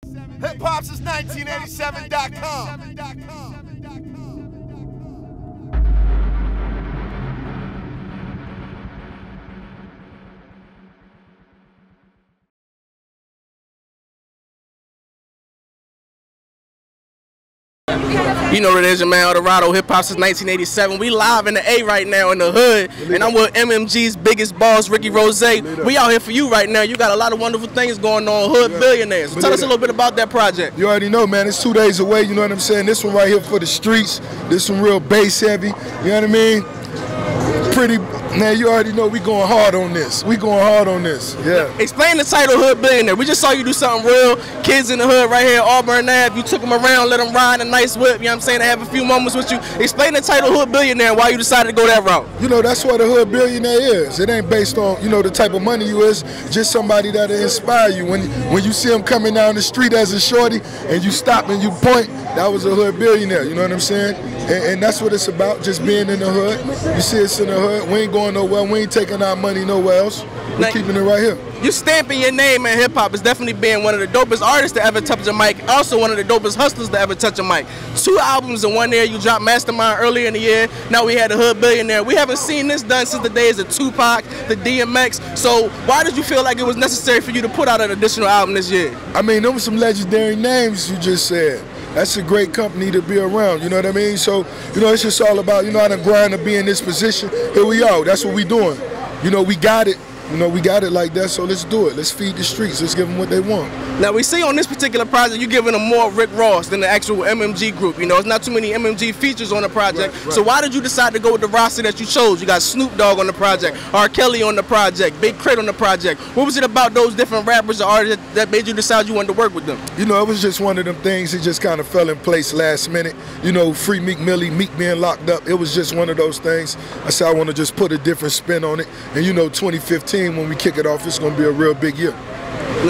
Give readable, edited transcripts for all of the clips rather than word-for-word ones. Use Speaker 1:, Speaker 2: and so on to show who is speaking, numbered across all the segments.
Speaker 1: Hip-hop since 1987.com.
Speaker 2: You know what it is, your man Eldorado, hip-hop since 1987. We live in the A right now in the hood, and I'm with MMG's biggest boss, Ricky Rozay. We out here for you right now. You got a lot of wonderful things going on, Hood Billionaire. So tell us a little bit about that project.
Speaker 3: You already know, man. It's 2 days away, you know what I'm saying? This one right here for the streets. This one real bass heavy, you know what I mean? Pretty, man, you already know we going hard on this. We going hard on this, yeah.
Speaker 2: Explain the title Hood Billionaire. We just saw you do something real. Kids in the hood right here, Auburn Avenue. You took them around, let them ride in a nice whip, you know what I'm saying? They have a few moments with you. Explain the title Hood Billionaire and why you decided to go that route.
Speaker 3: You know, that's what a Hood Billionaire is. It ain't based on, you know, the type of money you is, just somebody that'll inspire you. When you see them coming down the street as a shorty and you stop and you point, that was a Hood Billionaire, you know what I'm saying? And that's what it's about, just being in the hood. You see us in the hood, we ain't going nowhere, we ain't taking our money nowhere else. We're keeping it right here.
Speaker 2: You stamping your name in hip-hop is definitely being one of the dopest artists to ever touch a mic, also one of the dopest hustlers to ever touch a mic. 2 albums in 1 year. You dropped Mastermind earlier in the year. Now we had the Hood Billionaire. We haven't seen this done since the days of Tupac, the DMX. So why did you feel like it was necessary for you to put out an additional album this year?
Speaker 3: I mean, them were some legendary names you just said. That's a great company to be around, you know what I mean? So, you know, it's just all about, you know, I done grind to be in this position. Here we are, that's what we doing. You know, we got it. You know, we got it like that, so let's do it. Let's feed the streets. Let's give them what they want.
Speaker 2: Now, we see on this particular project, you're giving them more Rick Ross than the actual MMG group. You know, it's not too many MMG features on the project. Right. So why did you decide to go with the roster that you chose? You got Snoop Dogg on the project, R. Kelly on the project, Big Crit on the project. What was it about those different rappers or artists that made you decide you wanted to work with them?
Speaker 3: You know, it was just one of them things that just kind of fell in place last minute. You know, free Meek Millie, Meek being locked up. It was just one of those things. I said I want to just put a different spin on it. And you know, 2015, when we kick it off, it's going to be a real big year.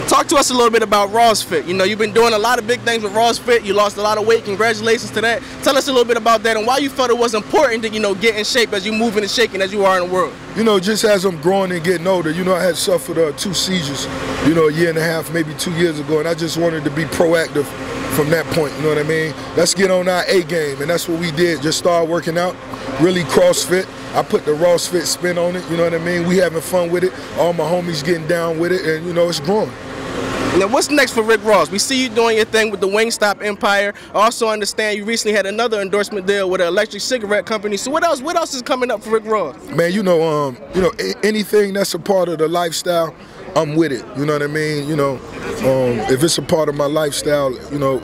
Speaker 2: Talk to us a little bit about Ross Fit. You know, you've been doing a lot of big things with Ross Fit. You lost a lot of weight. Congratulations to that. Tell us a little bit about that and why you felt it was important to, you know, get in shape as you moving and shaking as you are in the world.
Speaker 3: You know, just as I'm growing and getting older, you know, I had suffered 2 seizures, you know, a year and a half, maybe 2 years ago, and I just wanted to be proactive from that point, you know what I mean? Let's get on our A game, and that's what we did. Just start working out, really CrossFit. I put the Ross Fit spin on it, you know what I mean? We having fun with it. All my homies getting down with it, and you know, it's growing.
Speaker 2: Now, what's next for Rick Ross? We see you doing your thing with the Wingstop Empire. I also understand you recently had another endorsement deal with an electric cigarette company. So what else is coming up for Rick Ross?
Speaker 3: Man, you know, anything that's a part of the lifestyle, I'm with it. You know what I mean? You know, if it's a part of my lifestyle, you know,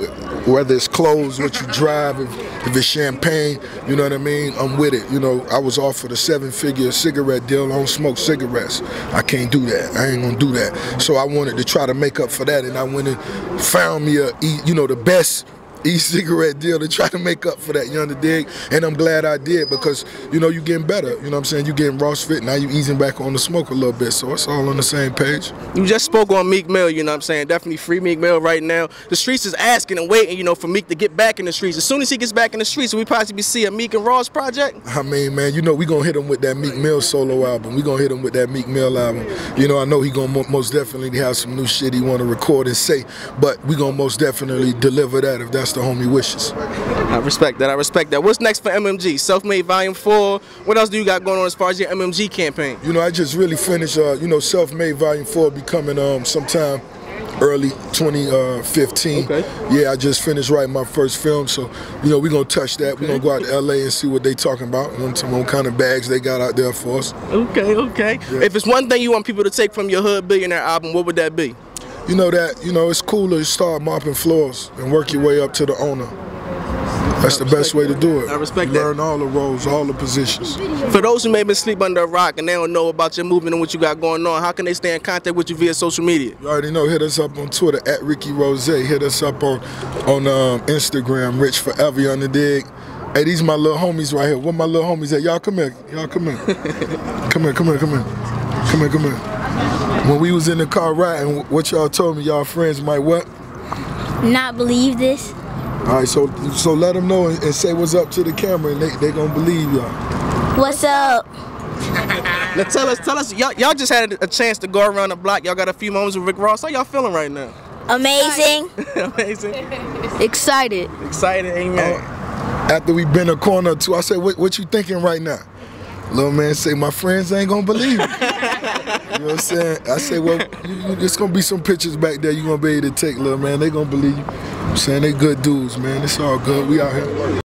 Speaker 3: whether it's clothes, what you drive, if it's champagne, you know what I mean? I'm with it. You know, I was offered a 7-figure cigarette deal. I don't smoke cigarettes. I can't do that. I ain't gonna do that. So I wanted to try to make up for that, and I went and found me the best e-cigarette deal to try to make up for that, you know the dig? And I'm glad I did, because, you know, you getting better, you know what I'm saying? You getting Ross Fit, now you easing back on the smoke a little bit, so it's all on the same page.
Speaker 2: You just spoke on Meek Mill, you know what I'm saying? Definitely free Meek Mill right now. The streets is asking and waiting, you know, for Meek to get back in the streets. As soon as he gets back in the streets, we possibly see a Meek and Ross project?
Speaker 3: I mean, man, you know, we gonna hit him with that Meek Mill solo album. We gonna hit him with that Meek Mill album. You know, I know he gonna most definitely have some new shit he wanna record and say, but we gonna most definitely deliver that if that's the homie wishes.
Speaker 2: I respect that. I respect that. What's next for MMG? Self-Made Volume 4. What else do you got going on as far as your MMG campaign?
Speaker 3: You know, I just really finished, you know, Self-Made Volume 4 be coming sometime early 2015. Okay. Yeah, I just finished writing my first film, so, you know, we're going to touch that. We're going to go out to LA and see what they talking about, what kind of bags they got out there for us.
Speaker 2: Okay, okay. Yeah. If it's one thing you want people to take from your Hood Billionaire album, what would that be?
Speaker 3: You know that, you know, it's cool to start mopping floors and work your way up to the owner. That's the best way to do it.
Speaker 2: I respect that.
Speaker 3: Learn all the roles, all the positions.
Speaker 2: For those who may be asleep under a rock and they don't know about your movement and what you got going on, how can they stay in contact with you via social media?
Speaker 3: You already know. Hit us up on Twitter at Ricky Rozay. Hit us up on Instagram, Rich Forever, you on the dig. Hey, these my little homies right here. Where my little homies at? Y'all come here. Y'all come here. Come here, come here, come here. Come here, come here. When we was in the car riding, what y'all told me, y'all friends might what?
Speaker 4: Not believe this.
Speaker 3: All right, so let them know and say what's up to the camera, and they gonna believe y'all.
Speaker 4: What's up?
Speaker 2: Now tell us, y'all just had a chance to go around the block. Y'all got a few moments with Rick Ross. How y'all feeling right now?
Speaker 4: Amazing.
Speaker 2: Amazing.
Speaker 5: Excited.
Speaker 2: Excited, amen.
Speaker 3: After we been a corner or two, I said, what you thinking right now? Little man say, my friends ain't gonna believe it. You know what I'm saying? I say, well, there's gonna be some pictures back there you're gonna be able to take, little man. They gonna believe you. I'm saying they good dudes, man. It's all good. We out here.